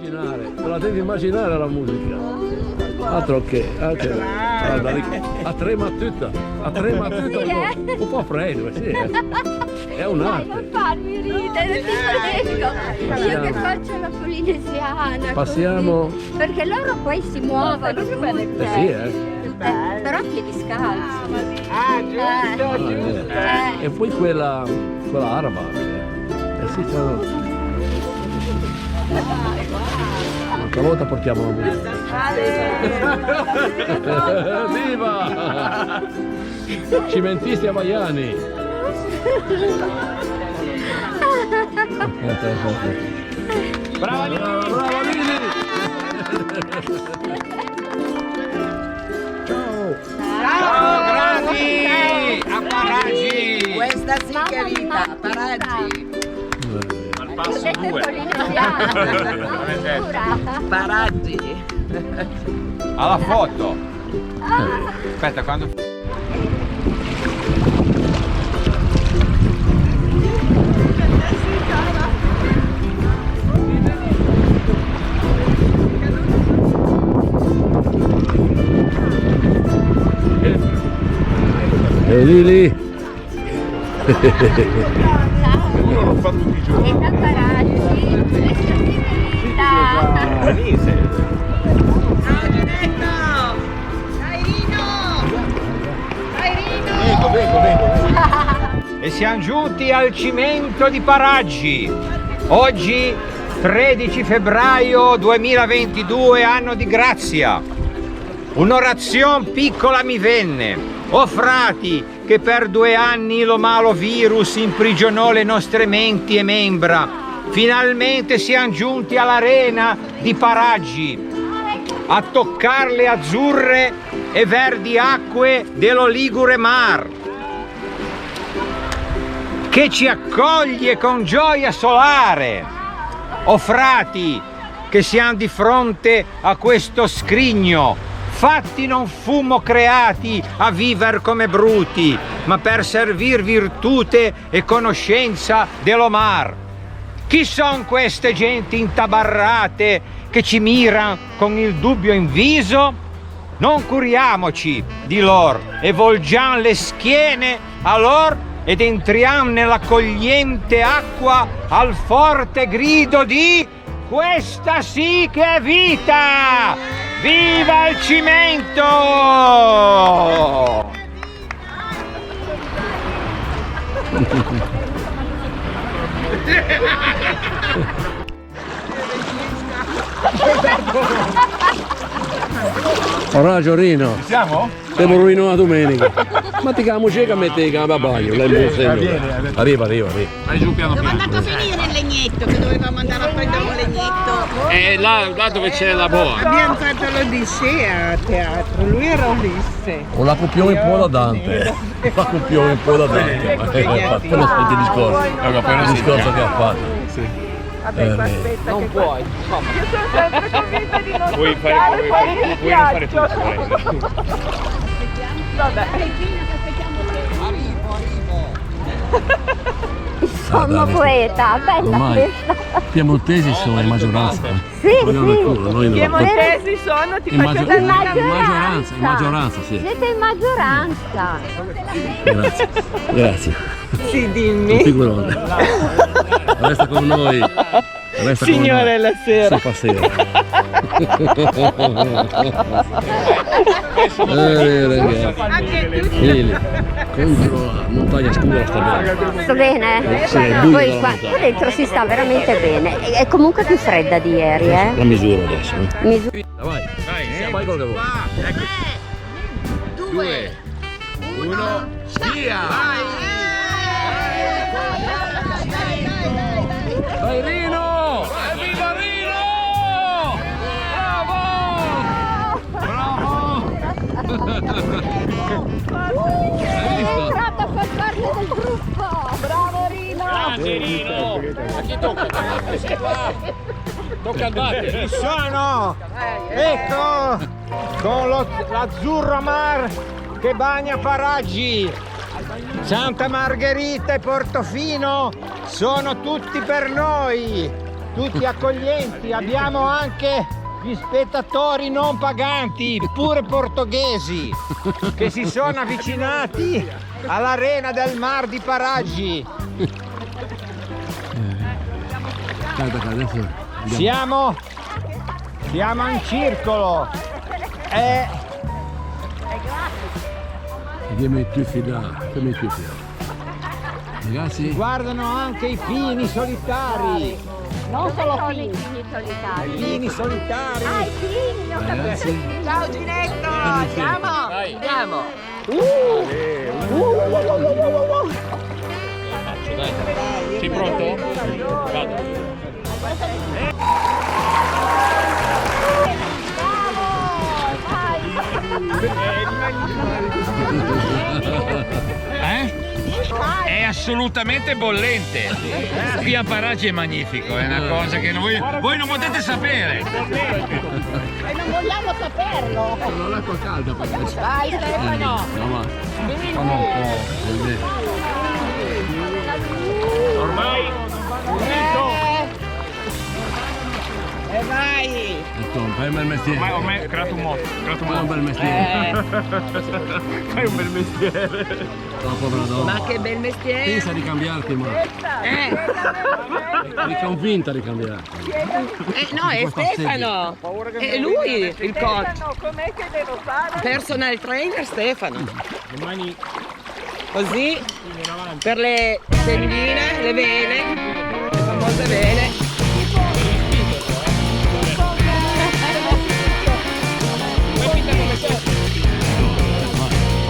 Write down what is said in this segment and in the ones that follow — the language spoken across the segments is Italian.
immaginare, te la devi immaginare la musica. Altro che, guarda, a trema tutta, un po' freddo, sì. È un'arte. Non farmi ridere, ti prego. Io che faccio la polinesiana. Passiamo. Così, perché loro poi si muovono. Sì, però a piedi scalzi. Giusto. E poi quella araba. Sì, c'hanno. Una volta portiamo la musica. Viva! Cimentisti havaiani. Brava Lili! Brava Lili! Ciao! Ciao, grandi! A Paraggi! Questa sì che è vita, Paraggi! Al passo 2! Paraggi! Alla foto! Aspetta, quando... Lili! Uno lo fa tutti i giorni! E da Paraggi, Venite! Ciao Ginetto! Dai Rino! Dai Rino! Vengo! E siamo giunti al cimento di Paraggi. Oggi 13 febbraio 2022, anno di grazia. Un'orazione piccola mi venne. O frati, che per 2 anni lo malo virus imprigionò le nostre menti e membra, finalmente siamo giunti all'arena di Paraggi, a toccare le azzurre e verdi acque dello Ligure Mar, che ci accoglie con gioia solare. O frati, che siamo di fronte a questo scrigno, fatti non fummo creati a viver come bruti, ma per servir virtute e conoscenza dello mar. Chi son queste genti intabarrate che ci miran con il dubbio in viso? Non curiamoci di lor e volgiam le schiene a lor ed entriam nell'accogliente acqua al forte grido di questa sì che è vita! Viva il cimento! Ora Giorino, Ci siamo? siamo ruinato la domenica. Ma ti chiamo che metti il babaglio, lei mi insegna. Arriva. Vai giù piano Dove è piano. andato a finire il legnetto? Che dovevamo andare a prendere un legnetto? È là dove c'è la boa. Abbiamo fatto l'Odissea a teatro, lui era Ulisse. Con la copione un po' da Dante. La copione un po' da Dante. Ma poi non senti il discorso. Il discorso che ha fatto. Aspetta che Non puoi. io sono sempre convinta di non Puoi toccare fuori il non fare ghiaccio. tutto. Vabbè. Sono poeta, bella Ormai questa. piemontesi sono in maggioranza. Sì, Vogliamo il sì. culo, noi no. Piemontesi sono, ti In faccio maggio- dare In in maggioranza, sì. Siete in maggioranza. Grazie. Sì, dimmi. Figurone. Resta con noi. Resta con Signore noi. la sera. Sopra sera. Anche tutti. Lili, contro la montagna scura sta bene. Sto bene? Sì, è buio Poi dalla qua montagna. dentro si sta veramente bene. È comunque più fredda di ieri, La misura adesso. Misura. Vai, Vai, fai quello che vuoi. 2, 1, via! Vai Rino! Viva Rino! Hai visto? Entrato a far parte del gruppo. Bravo Rino. Grande Rino! A chi tocca? Sei qua! Tocca al batte! Ci sono! Ecco! Con l'azzurro mar che bagna Paraggi! Santa Margherita e Portofino sono tutti per noi! tutti accoglienti. Abbiamo anche gli spettatori non paganti, pure portoghesi, che si sono avvicinati all'arena del Mar di Paraggi. Adesso Siamo in circolo. Vediamo i tuffi là. Ragazzi, Guardano anche i pini solitari. Non solo i pini solitari. Pini solitari. Ah, i pini, ho capito. ragazzi. Ciao Ginetto, andiamo! Andiamo! Sei pronto? Vado. È assolutamente bollente. Qui a Paraggi è magnifico, è una cosa che voi non potete sapere. E non vogliamo saperlo! Sono l'acqua calda per adesso. Vai Stefano! No, ma fanno un po'. Ormai E vai! Fai un bel mestiere. ormai ho creato un motto. Fai un bel mestiere. Fai un bel mestiere. No, povera donna. Ma che bel mestiere! Pensa di cambiarti, ma eri convinta di cambiarti. No, è Stefano! È lui il coach! Com'è che devo fare? Personal trainer Stefano! Le mani Così per le tendine, le vene, le famose vene.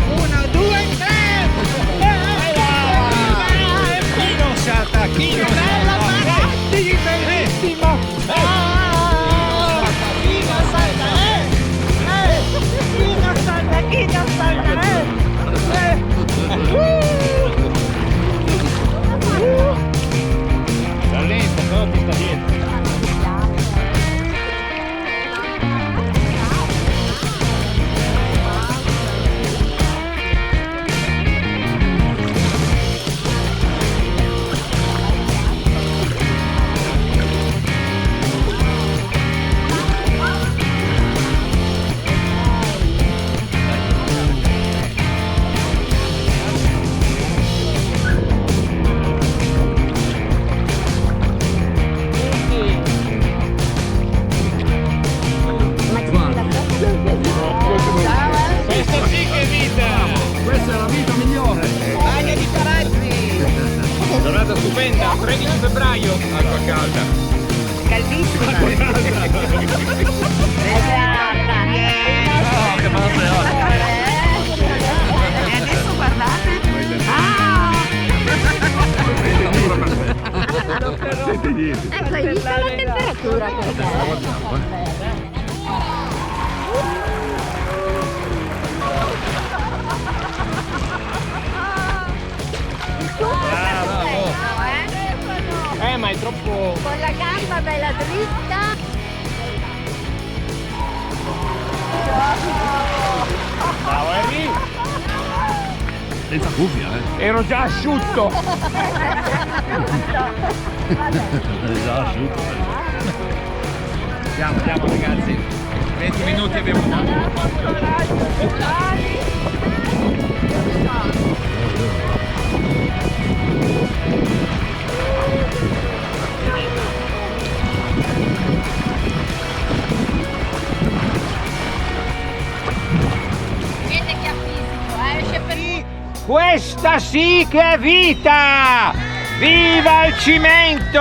Uno, due, tre! Chi non salta? Chi non salta? Bellissimo! Chi non salta? da lento, però ti sta dietro. Questa sì che è vita! Questa è la vita migliore. Bagno di Paraggi! Giornata stupenda, 13 febbraio, acqua calda. Caldissima! E adesso guardate! Ecco, hai visto la temperatura? Ma è troppo... Con la gamba bella dritta. Bravo Henry! Senza cuffia, Ero già asciutto! Già asciutto. Andiamo ragazzi, 20 minuti abbiamo dato. Vedete che ha fisico, esce per... Questa sì che è vita! Viva il cimento!